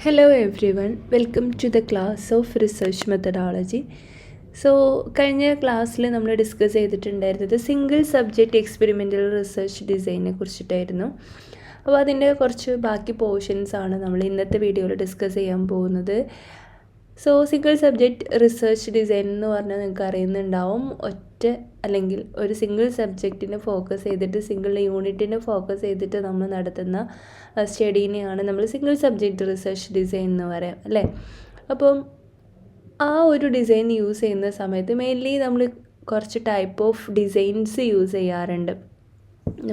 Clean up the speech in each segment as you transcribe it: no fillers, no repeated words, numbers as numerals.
Hello everyone, welcome to the class of Research Methodology. So കഴിഞ്ഞ ക്ലാസ്സിൽ നമ്മൾ discuss ചെയ്തിട്ടുണ്ടായിരുന്നത് സിംഗിൾ സബ്ജക്റ്റ് എക്സ്പെരിമെൻ്റൽ റിസർച്ച് ഡിസൈനെ കുറിച്ചിട്ടായിരുന്നു. അപ്പോൾ അതിൻ്റെ കുറച്ച് ബാക്കി പോർഷൻസ് ആണ് നമ്മൾ ഇന്നത്തെ വീഡിയോയിൽ ഡിസ്കസ് ചെയ്യാൻ പോകുന്നത്. So single subject research design എന്ന് പറഞ്ഞാൽ നിങ്ങൾക്ക് അറിയുന്നുണ്ടാവും, ഒറ്റ അല്ലെങ്കിൽ ഒരു സിംഗിൾ സബ്ജക്റ്റിനെ ഫോക്കസ് ചെയ്തിട്ട് സിംഗിൾ യൂണിറ്റിനെ ഫോക്കസ് ചെയ്തിട്ട് നമ്മൾ നടത്തുന്ന സ്റ്റഡീനെയാണ് നമ്മൾ സിംഗിൾ സബ്ജക്റ്റ് റിസർച്ച് ഡിസൈൻ എന്ന് പറയാം അല്ലേ. അപ്പം ആ ഒരു ഡിസൈൻ യൂസ് ചെയ്യുന്ന സമയത്ത് മെയിൻലി നമ്മൾ കുറച്ച് ടൈപ്പ് ഓഫ് ഡിസൈൻസ് യൂസ് ചെയ്യാറുണ്ട്.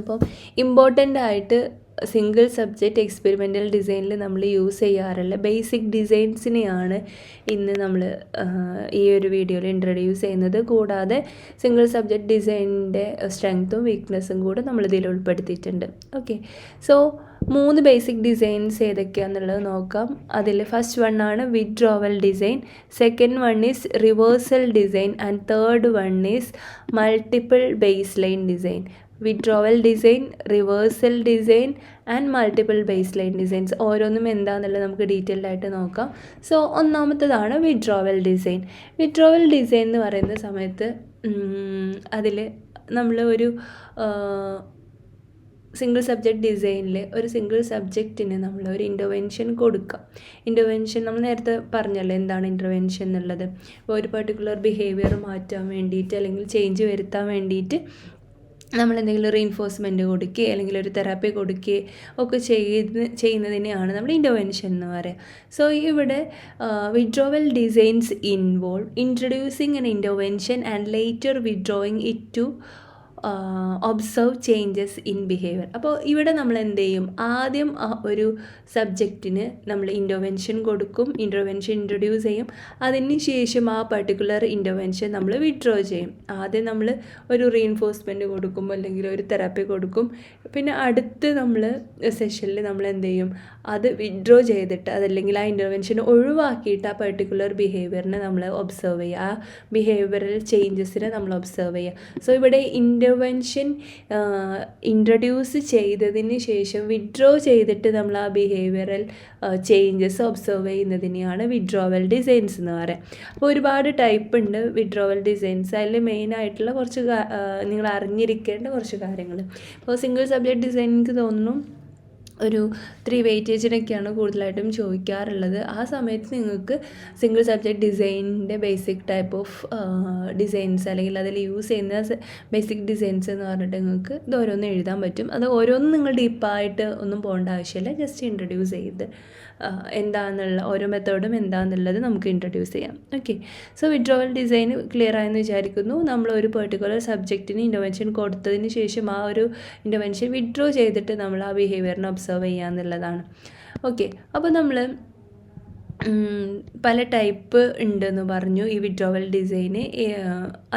അപ്പോൾ ഇമ്പോർട്ടൻ്റ് ആയിട്ട് സിംഗിൾ സബ്ജക്റ്റ് എക്സ്പെരിമെൻ്റൽ ഡിസൈനിൽ നമ്മൾ യൂസ് ചെയ്യാറുള്ള ബേസിക് ഡിസൈൻസിനെയാണ് ഇന്ന് നമ്മൾ ഈ ഒരു വീഡിയോയിൽ ഇൻട്രൊഡ്യൂസ് ചെയ്യുന്നത്. കൂടാതെ സിംഗിൾ സബ്ജക്റ്റ് ഡിസൈനിൻ്റെ സ്ട്രെങ്ത്തും വീക്ക്നെസ്സും കൂടെ നമ്മൾ ഇതിൽ ഉൾപ്പെടുത്തിയിട്ടുണ്ട്. ഓക്കെ, സോ 3 ബേസിക് ഡിസൈൻസ് ഏതൊക്കെയാണെന്നുള്ളത് നോക്കാം. അതിൽ ഫസ്റ്റ് വൺ ആണ് withdrawal design, second one is reversal design and third one is multiple base line design. Withdrawal design, reversal design and multiple base line designs ഓരോന്നും എന്താണെന്നുള്ളത് നമുക്ക് ഡീറ്റെയിൽഡ് ആയിട്ട് നോക്കാം. So ഒന്നാമത്തേതാണ് വിഡ്രോവൽ ഡിസൈൻ. വിഡ്രോവൽ ഡിസൈൻ എന്ന് പറയുന്ന സമയത്ത് അതിൽ നമ്മൾ ഒരു സിംഗിൾ സബ്ജക്റ്റ് ഡിസൈനിൽ ഒരു സിംഗിൾ സബ്ജക്റ്റിന് നമ്മൾ ഒരു ഇൻ്റർവെൻഷൻ കൊടുക്കാം. ഇൻ്റർവെൻഷൻ നമ്മൾ നേരത്തെ പറഞ്ഞല്ലോ എന്താണ് ഇൻ്റർവെൻഷൻ എന്നുള്ളത്. ഇപ്പോൾ ഒരു പർട്ടിക്കുലർ ബിഹേവിയർ മാറ്റാൻ വേണ്ടിയിട്ട് അല്ലെങ്കിൽ ചേഞ്ച് വരുത്താൻ വേണ്ടിയിട്ട് നമ്മൾ എന്തെങ്കിലും റീഇൻഫോഴ്സ്മെൻറ്റ് കൊടുക്കുക അല്ലെങ്കിൽ ഒരു തെറാപ്പി കൊടുക്കുക ഒക്കെ ചെയ്യുന്നതിനെയാണ് നമ്മൾ ഇൻ്റർവെൻഷൻ എന്ന് പറയുക. സോ ഇവിടെ withdrawal designs involve introducing an intervention and later withdrawing it to observe changes in behaviour. അപ്പോൾ ഇവിടെ നമ്മൾ എന്ത് ചെയ്യും, ആദ്യം ഒരു സബ്ജക്റ്റിന് നമ്മൾ ഇൻ്റർവെൻഷൻ കൊടുക്കും, ഇൻ്റർവെൻഷൻ ഇൻട്രൊഡ്യൂസ് ചെയ്യും, അതിന് ശേഷം ആ പർട്ടിക്കുലർ ഇൻ്റർവെൻഷൻ നമ്മൾ വിഡ്രോ ചെയ്യും. ആദ്യം നമ്മൾ ഒരു റീഇൻഫോഴ്സ്മെൻറ്റ് കൊടുക്കും അല്ലെങ്കിൽ ഒരു തെറാപ്പി കൊടുക്കും, പിന്നെ അടുത്ത് നമ്മൾ സെഷനിൽ നമ്മൾ എന്ത് ചെയ്യും, അത് വിഡ്രോ ചെയ്തിട്ട് അതല്ലെങ്കിൽ ആ ഇൻ്റർവെൻഷൻ ഒഴിവാക്കിയിട്ട് ആ പർട്ടിക്കുലർ ബിഹേവിയറിനെ നമ്മൾ ഒബ്സർവ് ചെയ്യുക, ആ ബിഹേവിയറൽ ചേഞ്ചസിനെ നമ്മൾ ഒബ്സർവ് ചെയ്യുക. സോ ഇവിടെ ഇൻ്റർവെൻഷൻ ഇൻട്രൊഡ്യൂസ് ചെയ്തതിന് ശേഷം വിഡ്രോ ചെയ്തിട്ട് നമ്മൾ ആ ബിഹേവിയറൽ ചേഞ്ചസ് ഒബ്സർവ് ചെയ്യുന്നതിനെയാണ് വിഡ്രോവൽ ഡിസൈൻസ് എന്ന് പറയുക. അപ്പോൾ ഒരുപാട് ടൈപ്പ് ഉണ്ട് വിഡ്രോവൽ ഡിസൈൻസ്. അതിൽ മെയിനായിട്ടുള്ള കുറച്ച് നിങ്ങൾ അറിഞ്ഞിരിക്കേണ്ട കുറച്ച് കാര്യങ്ങൾ. ഇപ്പോൾ സിംഗിൾ സബ്ജക്റ്റ് ഡിസൈൻ എനിക്ക് തോന്നുന്നു ഒരു 3 വെയിറ്റേജിനൊക്കെയാണ് കൂടുതലായിട്ടും ചോദിക്കാറുള്ളത്. ആ സമയത്ത് നിങ്ങൾക്ക് സിംഗിൾ സബ്ജക്റ്റ് ഡിസൈനിൻ്റെ ബേസിക് ടൈപ്പ് ഓഫ് ഡിസൈൻസ് അല്ലെങ്കിൽ അതിൽ യൂസ് ചെയ്യുന്ന ബേസിക് ഡിസൈൻസ് എന്ന് പറഞ്ഞിട്ട് നിങ്ങൾക്ക് ഇത് ഓരോന്നും എഴുതാൻ പറ്റും. അത് ഓരോന്നും നിങ്ങൾ ഡീപ്പായിട്ട് ഒന്നും പോകേണ്ട ആവശ്യമില്ല, ജസ്റ്റ് ഇൻട്രൊഡ്യൂസ് ചെയ്ത് എന്താണെന്നുള്ള ഓരോ മെത്തേഡും എന്താണെന്നുള്ളത് നമുക്ക് ഇൻട്രൊഡ്യൂസ് ചെയ്യാം. Okay, so withdrawal design clear ആയെന്ന് വിചാരിക്കുന്നു. നമ്മൾ ഒരു പെർട്ടിക്കുലർ സബ്ജക്റ്റിന് ഇൻ്റർവെൻഷൻ കൊടുത്തതിന് ശേഷം ആ ഒരു ഇൻ്റർവെൻഷൻ വിഡ്രോ ചെയ്തിട്ട് നമ്മൾ ആ ബിഹേവിയറിനെ ഒബ്സർവ് ചെയ്യുക എന്നുള്ളതാണ്. ഓക്കെ, അപ്പോൾ നമ്മൾ പല ടൈപ്പ് ഉണ്ടെന്ന് പറഞ്ഞു ഈ വിഡ്രോവൽ ഡിസൈന്.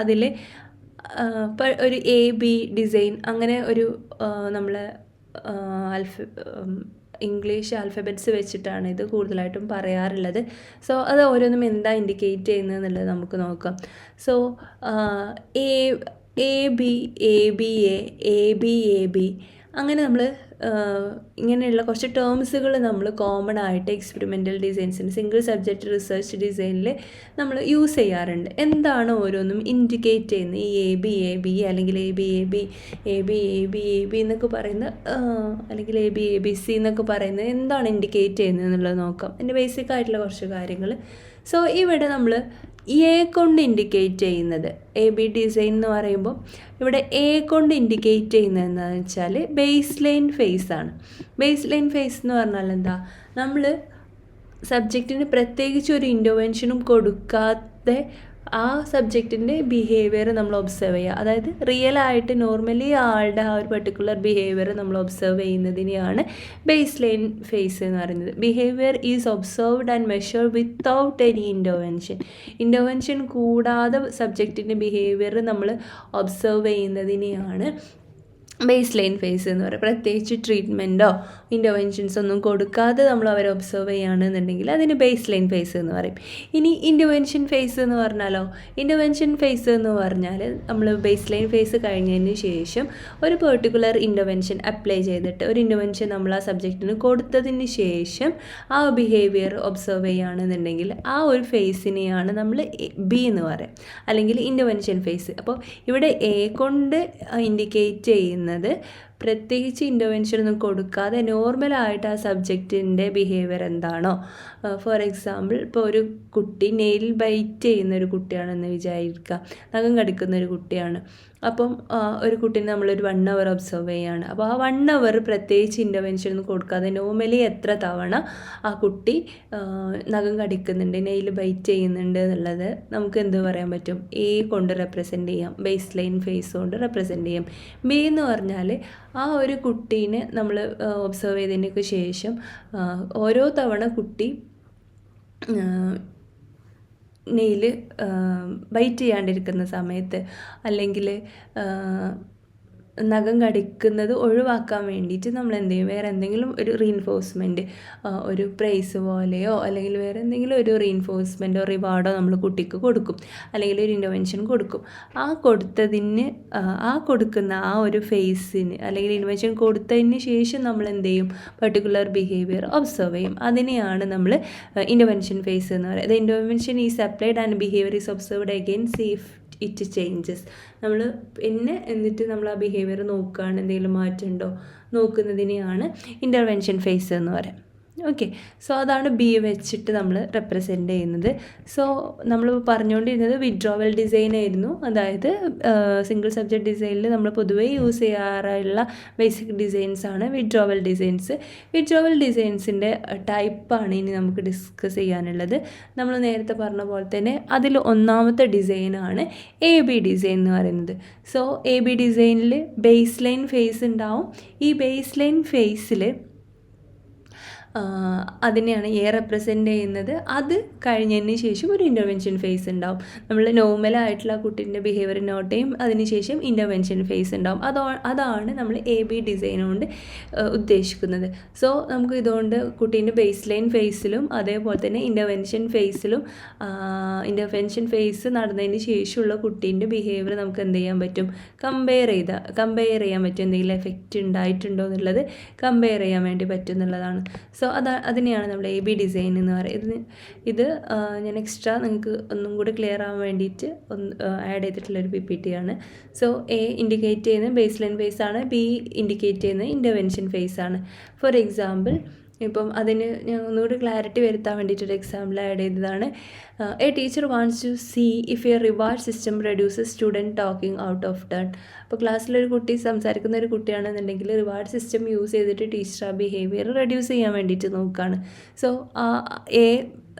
അതിൽ ഒരു AB ഡിസൈൻ അങ്ങനെ ഒരു നമ്മൾ ഇംഗ്ലീഷ് ആൽഫബറ്റ്സ് വെച്ചിട്ടാണ് ഇത് കൂടുതലായിട്ടും പറയാറുള്ളത്. സോ അത് ഓരോന്നും എന്താ ഇൻഡിക്കേറ്റ് ചെയ്യുന്നത് എന്നുള്ളത് നമുക്ക് നോക്കാം. സോ AB, ABA, ABAB അങ്ങനെ നമ്മൾ ഇങ്ങനെയുള്ള കുറച്ച് ടേംസുകൾ നമ്മൾ കോമൺ ആയിട്ട് എക്സ്പെരിമെൻ്റൽ ഡിസൈൻസിന് സിംഗിൾ സബ്ജക്റ്റ് റിസർച്ച് ഡിസൈനിൽ നമ്മൾ യൂസ് ചെയ്യാറുണ്ട്. എന്താണ് ഓരോന്നും ഇൻഡിക്കേറ്റ് ചെയ്യുന്നത്, ഈ ABAB അല്ലെങ്കിൽ ABAB, ABAB എന്നൊക്കെ പറയുന്ന അല്ലെങ്കിൽ ABABC എന്നൊക്കെ പറയുന്നത് എന്താണ് ഇൻഡിക്കേറ്റ് ചെയ്യുന്നത് എന്നുള്ളത് നോക്കാം. അതിൻ്റെ ബേസിക് ആയിട്ടുള്ള കുറച്ച് കാര്യങ്ങൾ. സോ ഇവിടെ നമ്മൾ എ കൊണ്ട് ഇൻഡിക്കേറ്റ് ചെയ്യുന്നത് AB ഡിസൈൻ എന്ന് പറയുമ്പോൾ ഇവിടെ എ കൊണ്ട് ഇൻഡിക്കേറ്റ് ചെയ്യുന്നത് എന്താണെന്ന് വെച്ചാൽ ബേസ് ലൈൻ ഫേസ് ആണ്. ബേസ് ലൈൻ ഫേസ് എന്ന് പറഞ്ഞാൽ എന്താ, നമ്മൾ സബ്ജക്റ്റിന് പ്രത്യേകിച്ച് ഒരു ഇൻ്റർവെൻഷനും കൊടുക്കാതെ ആ സബ്ജക്റ്റിൻ്റെ ബിഹേവിയർ നമ്മൾ ഒബ്സർവ് ചെയ്യുക. അതായത് റിയലായിട്ട് നോർമലി ആളുടെ ആ ഒരു പർട്ടിക്കുലർ ബിഹേവിയർ നമ്മൾ ഒബ്സർവ് ചെയ്യുന്നതിനെയാണ് ബേസ് ലൈൻ ഫേസ് എന്ന് പറയുന്നത്. Behaviour is observed and measured without any intervention. Intervention കൂടാതെ സബ്ജക്റ്റിൻ്റെ ബിഹേവിയർ നമ്മൾ ഒബ്സർവ് ചെയ്യുന്നതിനെയാണ് ബേസ് ലൈൻ ഫേസ് എന്ന് പറയും. പ്രത്യേകിച്ച് ട്രീറ്റ്മെൻറ്റോ ഇൻ്റർവെൻഷൻസ് ഒന്നും കൊടുക്കാതെ നമ്മൾ അവരെ ഒബ്സർവ് ചെയ്യുകയാണെന്നുണ്ടെങ്കിൽ അതിന് ബേസ് ലൈൻ ഫേസ് എന്ന് പറയും. ഇനി ഇൻ്റർവെൻഷൻ ഫേസ് എന്ന് പറഞ്ഞാലോ, ഇൻ്റർവെൻഷൻ ഫേസ് എന്ന് പറഞ്ഞാൽ നമ്മൾ ബേസ് ലൈൻ ഫേസ് കഴിഞ്ഞതിന് ശേഷം ഒരു പെർട്ടിക്കുലർ ഇൻ്റർവെൻഷൻ അപ്ലൈ ചെയ്തിട്ട് ഒരു ഇൻ്റർവെൻഷൻ നമ്മൾ ആ സബ്ജക്റ്റിന് കൊടുത്തതിന് ശേഷം ആ ബിഹേവിയർ ഒബ്സർവ് ചെയ്യുകയാണെന്നുണ്ടെങ്കിൽ ആ ഒരു ഫേസിനെയാണ് നമ്മൾ ബി എന്ന് പറയും, അല്ലെങ്കിൽ ഇൻ്റർവെൻഷൻ ഫേസ്. അപ്പോൾ ഇവിടെ എ കൊണ്ട് ഇൻഡിക്കേറ്റ് ചെയ്യുന്നത് പ്രത്യേകിച്ച് ഇൻ്റർവെൻഷൻ ഒന്നും കൊടുക്കാതെ നോർമലായിട്ട് ആ സബ്ജക്റ്റിൻ്റെ ബിഹേവിയർ എന്താണോ, ഫോർ എക്സാമ്പിൾ ഇപ്പോൾ ഒരു കുട്ടി നെയിൽ ബൈറ്റ് ചെയ്യുന്ന ഒരു കുട്ടിയാണെന്ന് വിചാരിക്കുക, നഖം കടിക്കുന്ന ഒരു കുട്ടിയാണ്. അപ്പം ഒരു കുട്ടീനെ നമ്മളൊരു 1 hour ഒബ്സർവ് ചെയ്യുകയാണ്. അപ്പോൾ ആ 1 hour പ്രത്യേകിച്ച് ഇൻ്റർവെൻഷൻ ഒന്നും കൊടുക്കാതെ നോർമലി എത്ര തവണ ആ കുട്ടി നഖം കടിക്കുന്നുണ്ട്, നെയിൽ ബൈറ്റ് ചെയ്യുന്നുണ്ട് എന്നുള്ളത് നമുക്ക് എന്ത് പറയാൻ പറ്റും, എ കൊണ്ട് റെപ്രസെൻ്റ് ചെയ്യാം, ബേസ് ലൈൻ ഫേസ് കൊണ്ട് റെപ്രസെൻ്റ് ചെയ്യാം. ബി എന്ന് പറഞ്ഞാൽ ആ ഒരു കുട്ടീനെ നമ്മൾ ഒബ്സർവ് ചെയ്തതിനൊക്കെ ശേഷം ഓരോ തവണ കുട്ടി നെയിൽ ബൈറ്റ് ചെയ്യാണ്ടിരിക്കുന്ന സമയത്ത് അല്ലെങ്കിൽ നഖം കടിക്കുന്നത് ഒഴിവാക്കാൻ വേണ്ടിയിട്ട് നമ്മൾ എന്ത് ചെയ്യും, വേറെ എന്തെങ്കിലും ഒരു റീൻഫോഴ്സ്മെൻറ്റ്, ഒരു പ്രൈസ് പോലെയോ അല്ലെങ്കിൽ വേറെ എന്തെങ്കിലും ഒരു റീൻഫോഴ്സ്മെൻറ്റോ റിവാർഡോ നമ്മൾ കുട്ടിക്ക് കൊടുക്കും, അല്ലെങ്കിൽ ഒരു ഇൻ്റർവെൻഷൻ കൊടുക്കും. കൊടുക്കുന്ന ആ ഒരു ഫേസിന് അല്ലെങ്കിൽ ഇൻ്റർവെൻഷൻ കൊടുത്തതിന് ശേഷം നമ്മൾ എന്ത് ചെയ്യും, പെർട്ടിക്കുലർ ബിഹേവിയർ ഒബ്സർവ് ചെയ്യും. അതിനെയാണ് നമ്മൾ ഇൻ്റർവെൻഷൻ ഫേസ് എന്ന് പറയുന്നത്. The intervention is applied and behaviour is observed again safe it changes. നമ്മൾ പിന്നെ എന്നിട്ട് നമ്മൾ ആ ബിഹേവിയർ നോക്കുകയാണ്, എന്തെങ്കിലും മാറ്റമുണ്ടോ നോക്കുന്നതിനെയാണ് ഇൻ്റർവെൻഷൻ ഫേസ് എന്ന് പറയാം. ഓക്കെ, സോ അതാണ് ബി വെച്ചിട്ട് നമ്മൾ റെപ്രസെൻ്റ് ചെയ്യുന്നത്. സോ നമ്മൾ പറഞ്ഞുകൊണ്ടിരുന്നത് വിഡ്രോവൽ ഡിസൈൻ ആയിരുന്നു. അതായത് സിംഗിൾ സബ്ജക്റ്റ് ഡിസൈനിൽ നമ്മൾ പൊതുവേ യൂസ് ചെയ്യാറുള്ള ബേസിക് ഡിസൈൻസാണ് വിഡ്രോവൽ ഡിസൈൻസ്. വിഡ്രോവൽ ഡിസൈൻസിൻ്റെ ടൈപ്പാണ് ഇനി നമുക്ക് ഡിസ്കസ് ചെയ്യാനുള്ളത്. നമ്മൾ നേരത്തെ പറഞ്ഞ പോലെ തന്നെ അതിൽ ഒന്നാമത്തെ ഡിസൈനാണ് AB ഡിസൈൻ എന്ന് പറയുന്നത്. സോ AB ഡിസൈനിൽ ബേസ് ലൈൻ ഫേസ് ഉണ്ടാവും. ഈ ബേസ് ലൈൻ ഫേസിൽ അതിനെയാണ് എ റെപ്രസെൻ്റ് ചെയ്യുന്നത്. അത് കഴിഞ്ഞതിന് ശേഷം ഒരു ഇൻ്റർവെൻഷൻ ഫേസ് ഉണ്ടാവും. നമ്മൾ നോർമലായിട്ടുള്ള ആ കുട്ടീൻ്റെ ബിഹേവിയർ നോട്ട് ചെയ്യും, അതിനുശേഷം ഇൻ്റർവെൻഷൻ ഫേസ് ഉണ്ടാവും. അതാണ് നമ്മൾ AB ഡിസൈൻ കൊണ്ട് ഉദ്ദേശിക്കുന്നത്. സോ നമുക്ക് ഇതുകൊണ്ട് കുട്ടീൻ്റെ ബേസ് ലൈൻ ഫേസിലും അതേപോലെ തന്നെ ഇൻ്റർവെൻഷൻ ഫേസ് നടന്നതിന് ശേഷമുള്ള കുട്ടീൻ്റെ ബിഹേവിയർ നമുക്ക് എന്ത് ചെയ്യാൻ പറ്റും, കമ്പയർ ചെയ്യാൻ പറ്റും. എന്തെങ്കിലും എഫക്റ്റ് ഉണ്ടായിട്ടുണ്ടോ എന്നുള്ളത് കമ്പയർ ചെയ്യാൻ വേണ്ടി പറ്റും എന്നുള്ളതാണ്. സോ അതിനെയാണ് നമ്മൾ AB ഡിസൈൻ എന്ന് പറയുന്നത്. ഇത് ഞാൻ എക്സ്ട്രാ നിങ്ങൾക്ക് ഒന്നും കൂടി ക്ലിയർ ആവാൻ വേണ്ടിയിട്ട് ആഡ് ചെയ്തിട്ടുള്ളൊരു PPT ആണ്. സോ A ഇൻഡിക്കേറ്റ് ചെയ്യുന്നത് ബേസ് ലൈൻ ഫേസ് ആണ്, B ഇൻഡിക്കേറ്റ് ചെയ്യുന്നത് ഇൻ്റർവെൻഷൻ ഫേസ് ആണ്. ഫോർ എക്സാമ്പിൾ ഇപ്പം അതിന് ഞാൻ ഒന്നുകൂടി ക്ലാരിറ്റി വരുത്താൻ വേണ്ടിയിട്ടൊരു എക്സാമ്പിൾ ആഡ് ചെയ്തതാണ്. A teacher wants to see if a reward system reduces student talking out of turn. അപ്പോൾ ക്ലാസ്സിലൊരു കുട്ടി സംസാരിക്കുന്ന ഒരു കുട്ടിയാണെന്നുണ്ടെങ്കിൽ റിവാർഡ് സിസ്റ്റം യൂസ് ചെയ്തിട്ട് ടീച്ചർ ആ ബിഹേവിയർ റെഡ്യൂസ് ചെയ്യാൻ വേണ്ടിയിട്ട് നോക്കുകയാണ്. സോ എ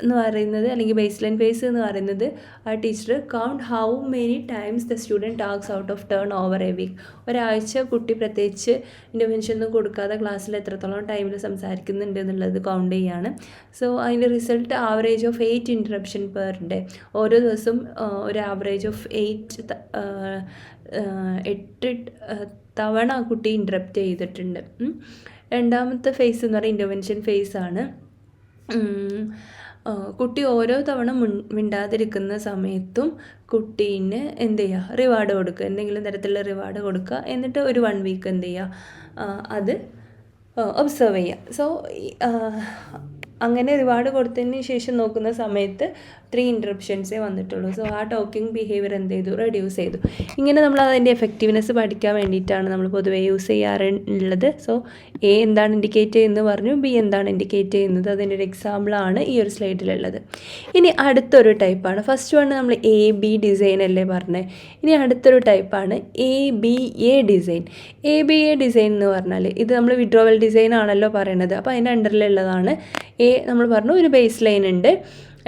എന്ന് പറയുന്നത് അല്ലെങ്കിൽ ബേസ് ലൈൻ ഫേസ് എന്ന് പറയുന്നത് ആ teacher count how many times the student talks out of turn over a week. ഒരാഴ്ച കുട്ടി പ്രത്യേകിച്ച് ഇൻ്റർവെൻഷൻ ഒന്നും കൊടുക്കാതെ ക്ലാസ്സിൽ എത്രത്തോളം ടൈമിൽ സംസാരിക്കുന്നുണ്ട് എന്നുള്ളത് കൗണ്ട് ചെയ്യാണ്. സോ അതിൻ്റെ result average of 8 interruption per day. ഓരോ ദിവസം ഒരു ആവറേജ് ഓഫ് 8 തവണ ആ കുട്ടി ഇൻറ്ററപ്റ്റ് ചെയ്തിട്ടുണ്ട്. രണ്ടാമത്തെ ഫേസ് എന്ന് പറയുന്നത് ഇൻ്റർവെൻഷൻ ഫേസ് ആണ്. കുട്ടി ഓരോ തവണ മിണ്ടാതിരിക്കുന്ന സമയത്തും കുട്ടീന് എന്ത് ചെയ്യുക, റിവാർഡ് കൊടുക്കുക, എന്തെങ്കിലും തരത്തിലുള്ള റിവാർഡ് കൊടുക്കുക. എന്നിട്ട് ഒരു 1 വീക്ക് എന്ത് ചെയ്യുക, അത് ഒബ്സർവ് ചെയ്യുക. സോ അങ്ങനെ റിവാർഡ് കൊടുത്തതിന് ശേഷം നോക്കുന്ന സമയത്ത് 3 ഇൻറ്ററപ്ഷൻസേ വന്നിട്ടുള്ളൂ. സോ ആ ടോക്കിംഗ് ബിഹേവിയർ എന്ത് ചെയ്തു, റെഡ്യൂസ് ചെയ്തു. ഇങ്ങനെ നമ്മൾ അതിൻ്റെ എഫക്റ്റീവ്നെസ് പഠിക്കാൻ വേണ്ടിയിട്ടാണ് നമ്മൾ പൊതുവേ യൂസ് ചെയ്യാറുള്ളത്. സോ A എന്താണ് ഇൻഡിക്കേറ്റ് ചെയ്യുന്നത് പറഞ്ഞു, B എന്താണ് ഇൻഡിക്കേറ്റ് ചെയ്യുന്നത്, അതിൻ്റെ ഒരു എക്സാമ്പിളാണ് ഈ ഒരു സ്ലൈഡിലുള്ളത്. ഇനി അടുത്തൊരു ടൈപ്പാണ്, ഫസ്റ്റ് വൺ നമ്മൾ AB ഡിസൈൻ അല്ലേ പറഞ്ഞത്. ഇനി അടുത്തൊരു ടൈപ്പാണ് ABA ഡിസൈൻ. ABA ഡിസൈൻ എന്ന് പറഞ്ഞാൽ ഇത് നമ്മൾ വിഡ്രോവൽ ഡിസൈൻ ആണല്ലോ പറയണത്. അപ്പോൾ അതിൻ്റെ അണ്ടറിലുള്ളതാണ് A. നമ്മൾ പറഞ്ഞു ഒരു ബേസ് ലൈൻ ഉണ്ട്.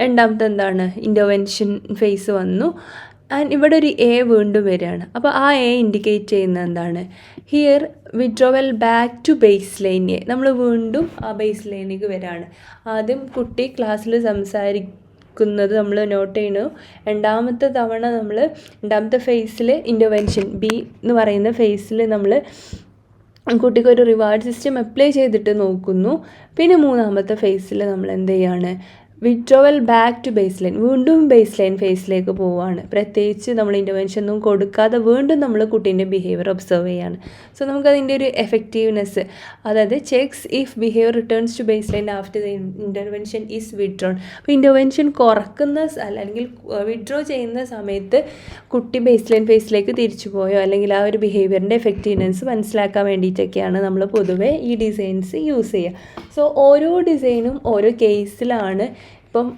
രണ്ടാമത്തെ എന്താണ്, ഇൻ്റർവെൻഷൻ ഫേസ് വന്നു. ആൻഡ് ഇവിടെ ഒരു A വീണ്ടും വരികയാണ്. അപ്പോൾ ആ A ഇൻഡിക്കേറ്റ് ചെയ്യുന്നത് എന്താണ്, here withdrawal back to baseline നമ്മൾ വീണ്ടും ആ ബേസ് ലൈനിലേക്ക് വരികയാണ്. ആദ്യം കുട്ടി ക്ലാസ്സിൽ കൊടുക്കുന്നത് നമ്മൾ നോട്ട് ചെയ്യണു. രണ്ടാമത്തെ ഫേസിൽ ഇൻ്റർവെൻഷൻ ബി എന്ന് പറയുന്ന ഫേസിൽ നമ്മൾ കുട്ടിക്ക് ഒരു റിവാർഡ് സിസ്റ്റം അപ്ലൈ ചെയ്തിട്ട് നോക്കുന്നു. പിന്നെ മൂന്നാമത്തെ ഫേസിൽ നമ്മൾ എന്ത് ചെയ്യാണ്, withdrawal back to baseline, വീണ്ടും ബേസ് ലൈൻ ഫേസിലേക്ക് പോവുകയാണ്. പ്രത്യേകിച്ച് നമ്മൾ ഇൻ്റർവെൻഷൻ ഒന്നും കൊടുക്കാതെ വീണ്ടും നമ്മൾ കുട്ടീൻ്റെ ബിഹേവിയർ ഒബ്സർവ് ചെയ്യുകയാണ്. സോ നമുക്കതിൻ്റെ ഒരു എഫക്റ്റീവ്നെസ്, അതായത് checks if behaviour returns to baseline after the intervention is withdrawn. അപ്പോൾ ഇൻ്റർവെൻഷൻ കുറക്കുന്ന അല്ലെങ്കിൽ വിഡ്രോ ചെയ്യുന്ന സമയത്ത് കുട്ടി ബേസ് ലൈൻ ഫേസിലേക്ക് തിരിച്ചു പോയോ അല്ലെങ്കിൽ ആ ഒരു ബിഹേവിയറിൻ്റെ എഫക്റ്റീവ്നെസ് മനസ്സിലാക്കാൻ വേണ്ടിയിട്ടൊക്കെയാണ് നമ്മൾ പൊതുവേ ഈ ഡിസൈൻസ് യൂസ് ചെയ്യുക. സോ ഓരോ ഡിസൈനും ഓരോ കേസിലാണ്, ഇപ്പം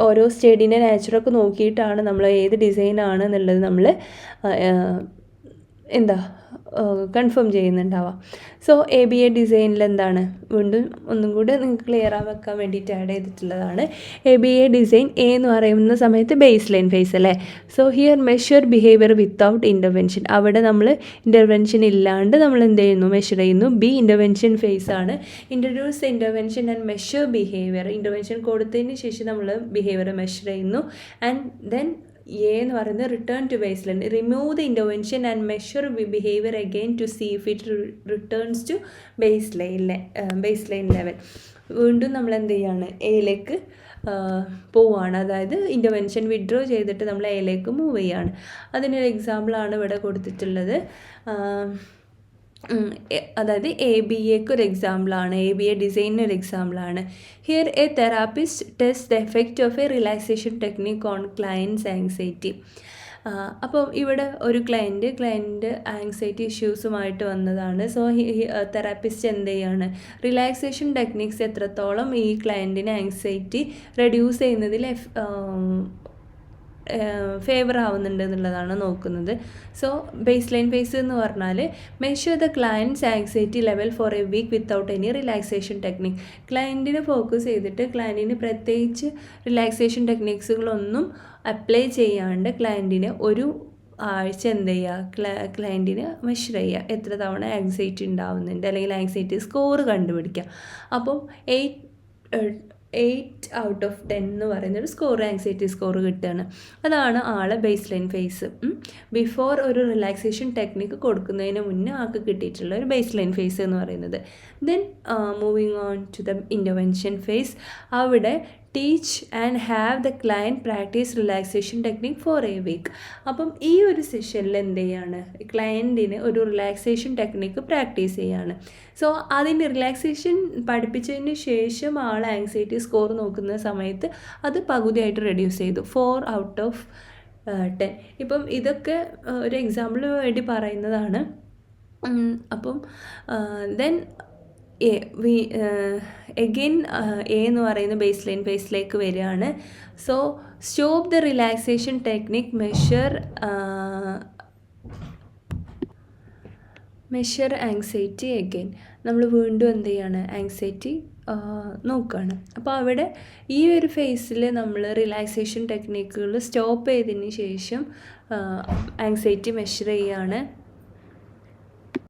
ഓരോ സ്റ്റഡിൻ്റെ നാച്ചറൊക്കെ നോക്കിയിട്ടാണ് നമ്മൾ ഏത് ഡിസൈനാണ് എന്നുള്ളത് നമ്മൾ കൺഫേം ചെയ്യുന്നുണ്ടാവാം. സോ ABA ഡിസൈനിൽ എന്താണ്, വീണ്ടും ഒന്നും കൂടി നിങ്ങൾക്ക് ക്ലിയർ ആക്കാൻ വേണ്ടിയിട്ട് ആഡ് ചെയ്തിട്ടുള്ളതാണ്. ABA ഡിസൈൻ എ എന്ന് പറയുന്ന സമയത്ത് ബേസ് ലൈൻ ഫേസ് അല്ലേ. So here measure behaviour without intervention, അവിടെ നമ്മൾ ഇൻ്റർവെൻഷൻ ഇല്ലാണ്ട് നമ്മൾ എന്ത് ചെയ്യുന്നു, മെഷർ ചെയ്യുന്നു. ബി ഇൻ്റർവെൻഷൻ ഫേസ് ആണ്. Introduce intervention and measure behaviour, intervention കൊടുത്തതിന് ശേഷം നമ്മൾ ബിഹേവിയർ മെഷർ ചെയ്യുന്നു. ആൻഡ് ദെൻ എ എന്ന് പറയുന്നത് return to baseline, remove the intervention and measure behaviour again to see if it returns to baseline level. വീണ്ടും നമ്മൾ എന്ത് ചെയ്യാണ്, എയിലേക്ക് പോവുകയാണ്. അതായത് ഇൻ്റർവെൻഷൻ വിഡ്രോ ചെയ്തിട്ട് നമ്മൾ എയിലേക്ക് മൂവ് ചെയ്യുകയാണ്. അതിനൊരു എക്സാമ്പിളാണ് ഇവിടെ കൊടുത്തിട്ടുള്ളത്. അതായത് ABAക്ക് ഒരു എക്സാമ്പിളാണ്, ABA ഡിസൈനിന് ഒരു എക്സാമ്പിളാണ്. Here A therapist test the effect of A relaxation technique on clients anxiety. അപ്പം ഇവിടെ ഒരു ക്ലയൻറ്റ് ആങ്സൈറ്റി ഇഷ്യൂസുമായിട്ട് വന്നതാണ്. സോ തെറാപ്പിസ്റ്റ് എന്ത് ചെയ്യാണ്, റിലാക്സേഷൻ ടെക്നിക്സ് എത്രത്തോളം ഈ ക്ലയൻറ്റിന് ആങ്സൈറ്റി റെഡ്യൂസ് ചെയ്യുന്നതിൽ ഫേവർ ആവുന്നുണ്ട് എന്നുള്ളതാണ് നോക്കുന്നത്. സോ ബേസ് ലൈൻ ഫേസ് എന്ന് പറഞ്ഞാൽ measure the client's anxiety level for a week without any relaxation technique. ക്ലയൻറ്റിനെ ഫോക്കസ് ചെയ്തിട്ട് ക്ലയൻറ്റിന് പ്രത്യേകിച്ച് റിലാക്സേഷൻ ടെക്നിക്സുകളൊന്നും അപ്ലൈ ചെയ്യാണ്ട് ക്ലയൻറ്റിനെ ഒരു ആഴ്ച എന്ത് ചെയ്യുക, ക്ലയൻറ്റിന് മെഷർ ചെയ്യുക, എത്ര തവണ ആങ്സൈറ്റി ഉണ്ടാവുന്നുണ്ട്, അല്ലെങ്കിൽ ആങ്സൈറ്റി സ്കോർ കണ്ടുപിടിക്കുക. അപ്പം 8 ഔട്ട് ഓഫ് 10 എന്ന് പറയുന്നൊരു സ്കോർ, ആങ്സൈറ്റി സ്കോർ കിട്ടുകയാണ്. അതാണ് ആളെ ബേസ് ലൈൻ ഫേസ്. ബിഫോർ ഒരു റിലാക്സേഷൻ ടെക്നിക്ക് കൊടുക്കുന്നതിന് മുന്നേ ആൾക്ക് കിട്ടിയിട്ടുള്ള ഒരു ബേസ് ലൈൻ ഫേസ് എന്ന് പറയുന്നത്. Then moving on to the intervention phase. അവിടെ teach and have the client practice relaxation technique for a week. അപ്പം ഈ ഒരു സെഷനിൽ എന്ത് ചെയ്യാണ്, ക്ലയൻറ്റിന് ഒരു റിലാക്സേഷൻ ടെക്നിക്ക് പ്രാക്ടീസ് ചെയ്യാണ്. സോ അതിൻ്റെ റിലാക്സേഷൻ പഠിപ്പിച്ചതിന് ശേഷം ആൾ ആങ്സൈറ്റി സ്കോർ നോക്കുന്ന സമയത്ത് അത് പകുതിയായിട്ട് റെഡ്യൂസ് ചെയ്തു, 4 ഔട്ട് ഓഫ് 10. ഇപ്പം ഇതൊക്കെ ഒരു എക്സാമ്പിളിന് വേണ്ടി പറയുന്നതാണ്. അപ്പം ദെൻ എഗെയിൻ എ എന്ന് പറയുന്ന ബേസ് ലൈൻ ഫേസിലേക്ക് വരികയാണ്. So stop the relaxation technique, measure anxiety again. നമ്മൾ വീണ്ടും എന്ത് ചെയ്യാണ്, ആങ്സൈറ്റി നോക്കുകയാണ്. അപ്പോൾ അവിടെ ഈ ഒരു ഫേസിൽ നമ്മൾ റിലാക്സേഷൻ ടെക്നിക്കുകൾ സ്റ്റോപ്പ് ചെയ്തതിന് ശേഷം ആങ്സൈറ്റി മെഷർ ചെയ്യുകയാണ്.